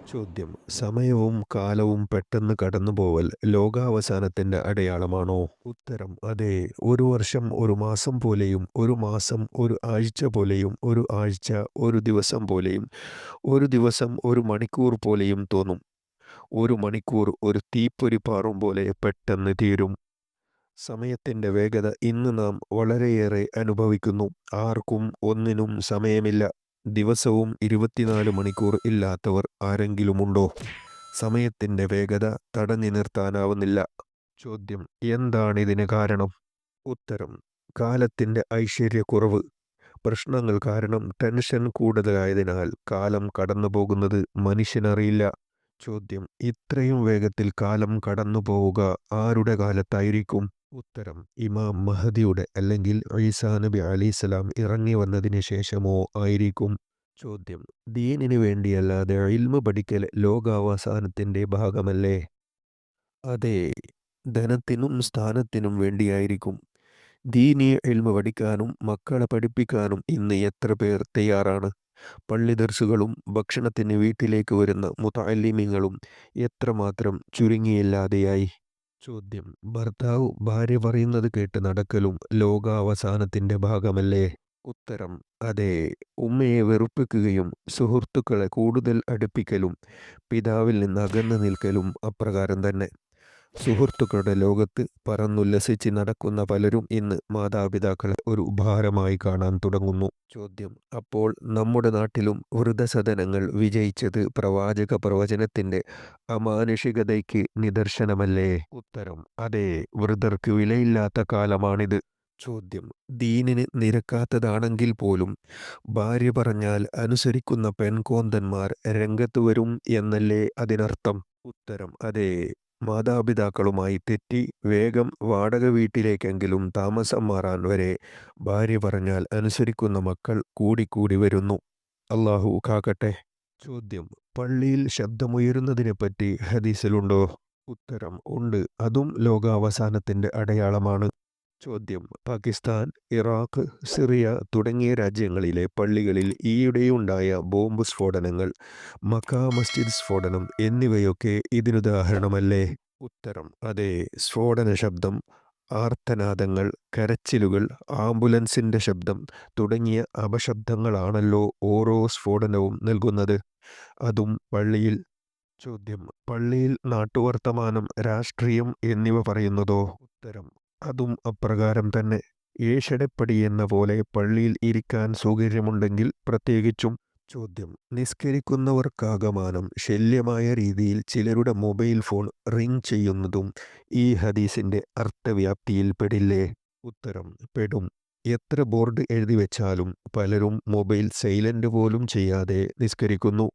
ചോദ്യം: സമയവും കാലവും പെട്ടെന്ന് കടന്നുപോവൽ ലോകാവസാനത്തിന്റെ അടയാളമാണോ? ഉത്തരം: അതെ. ഒരു വർഷം ഒരു മാസം പോലെയും, ഒരു മാസം ഒരു ആഴ്ച പോലെയും, ഒരു ആഴ്ച ഒരു ദിവസം പോലെയും, ഒരു ദിവസം ഒരു മണിക്കൂർ പോലെയും തോന്നും. ഒരു മണിക്കൂർ ഒരു തീപ്പൊരി പാറും പോലെ പെട്ടെന്ന് തീരും. സമയത്തിന്റെ വേഗത ഇന്ന് നാം വളരെയേറെ അനുഭവിക്കുന്നു. ആർക്കും ഒന്നിനും സമയമില്ല. ദിവസവും 24 മണിക്കൂർ ഇല്ലാത്തവർ ആരെങ്കിലുമുണ്ടോ? സമയത്തിന്റെ വേഗത തടഞ്ഞു നിർത്താനാവുന്നില്ല. ചോദ്യം: എന്താണിതിന് കാരണം? ഉത്തരം: കാലത്തിന്റെ ഐശ്വര്യക്കുറവ്. പ്രശ്നങ്ങൾ കാരണം ടെൻഷൻ കൂടുതലായതിനാൽ കാലം കടന്നുപോകുന്നത് മനുഷ്യനറിയില്ല. ചോദ്യം: ഇത്രയും വേഗത്തിൽ കാലം കടന്നുപോവുക ആരുടെ കാലത്തായിരിക്കും? ഉത്തരം: ഇമാം മഹദിയുടെ അല്ലെങ്കിൽ ഈസാ നബി അലൈഹിസ്സലാം ഇറങ്ങി വന്നതിന് ശേഷമോ ആയിരിക്കും. ചോദ്യം: ദീനിന് വേണ്ടിയല്ലാതെ ഇൽമ് പഠിക്കൽ ലോകാവസാനത്തിന്റെ ഭാഗമല്ലേ? അതെ. ധനത്തിനും സ്ഥാനത്തിനും വേണ്ടിയായിരിക്കും. ദീനീ ഇൽമ് പഠിക്കാനും മക്കളെ പഠിപ്പിക്കാനും ഇന്ന് എത്ര പേർ തയ്യാറാണ്? പള്ളി ദർസുകളും ഭക്ഷണത്തിന് വീട്ടിലേക്ക് വരുന്ന മുതഅല്ലിമീങ്ങളും എത്രമാത്രം ചുരുങ്ങിയില്ലാതെയായി. ചോദ്യം: ഭർത്താവ് ഭാര്യ പറയുന്നത് കേട്ട് നടക്കലും ലോകാവസാനത്തിന്റെ ഭാഗമല്ലേ? ഉത്തരം: അതെ. ഉമ്മയെ വെറുപ്പിക്കുകയും സുഹൃത്തുക്കളെ കൂടുതൽ അടുപ്പിക്കലും പിതാവിൽ നിന്ന് അകന്നു നിൽക്കലും അപ്രകാരം തന്നെ. സുഹൃത്തുക്കളുടെ ലോകത്ത് പറന്നുല്ലസിച്ച് നടക്കുന്ന പലരും ഇന്ന് മാതാപിതാക്കളെ ഒരു ഭാരമായി കാണാൻ തുടങ്ങുന്നു. ചോദ്യം: അപ്പോൾ നമ്മുടെ നാട്ടിലും വൃദ്ധസദനങ്ങൾ വിജയിച്ചത് പ്രവാചക പ്രവചനത്തിന്റെ അമാനുഷികതയ്ക്ക് നിദർശനമല്ലേ? ഉത്തരം: അതെ. വൃദ്ധർക്ക് വിലയില്ലാത്ത കാലമാണിത്. ചോദ്യം: ദീനിന് നിരക്കാത്തതാണെങ്കിൽ പോലും ഭാര്യ പറഞ്ഞാൽ അനുസരിക്കുന്ന പെൺകോന്തന്മാർ രംഗത്ത് വരും എന്നല്ലേ അതിനർത്ഥം? ഉത്തരം: അതെ. മാതാപിതാക്കളുമായി തെറ്റി വേഗം വാടക വീട്ടിലേക്കെങ്കിലും താമസം മാറാൻ വരെ ഭാര്യ പറഞ്ഞാൽ അനുസരിക്കുന്ന മക്കൾ കൂടിക്കൂടി വരുന്നു. അല്ലാഹു കാക്കട്ടെ. ചോദ്യം: പള്ളിയിൽ ശബ്ദമുയരുന്നതിനെപ്പറ്റി ഹദീസിലുണ്ടോ? ഉത്തരം: ഉണ്ട്. അതും ലോകാവസാനത്തിന്റെ അടയാളമാണ്. ചോദ്യം: പാകിസ്ഥാൻ, ഇറാഖ്, സിറിയ തുടങ്ങിയ രാജ്യങ്ങളിലെ പള്ളികളിൽ ഈയിടെയുണ്ടായ ബോംബ് സ്ഫോടനങ്ങൾ, മക്ക മസ്ജിദ് സ്ഫോടനം എന്നിവയൊക്കെ ഇതിനുദാഹരണമല്ലേ? ഉത്തരം: അതെ. സ്ഫോടന ശബ്ദം, ആർത്തനാദങ്ങൾ, കരച്ചിലുകൾ, ആംബുലൻസിന്റെ ശബ്ദം തുടങ്ങിയ അപശബ്ദങ്ങളാണല്ലോ ഓരോ സ്ഫോടനവും നൽകുന്നത്. അതും പള്ളിയിൽ. ചോദ്യം: പള്ളിയിൽ നാട്ടുവർത്തമാനം, രാഷ്ട്രീയം എന്നിവ പറയുന്നതോ? ഉത്തരം: അതും അപ്രകാരം തന്നെ. ഏഷടപ്പടി എന്ന പോലെ പള്ളിയിൽ ഇരിക്കാൻ സൗകര്യമുണ്ടെങ്കിൽ പ്രത്യേകിച്ചും. ചോദ്യം: നിസ്കരിക്കുന്നവർക്കാകമാനം ശല്യമായ രീതിയിൽ ചിലരുടെ മൊബൈൽ ഫോൺ റിംഗ് ചെയ്യുന്നതും ഈ ഹദീസിന്റെ അർത്ഥവ്യാപ്തിയിൽ പെടില്ലേ? ഉത്തരം: പെടും. എത്ര ബോർഡ് എഴുതി വെച്ചാലും പലരും മൊബൈൽ സൈലന്റ് പോലും ചെയ്യാതെ നിസ്കരിക്കുന്നു.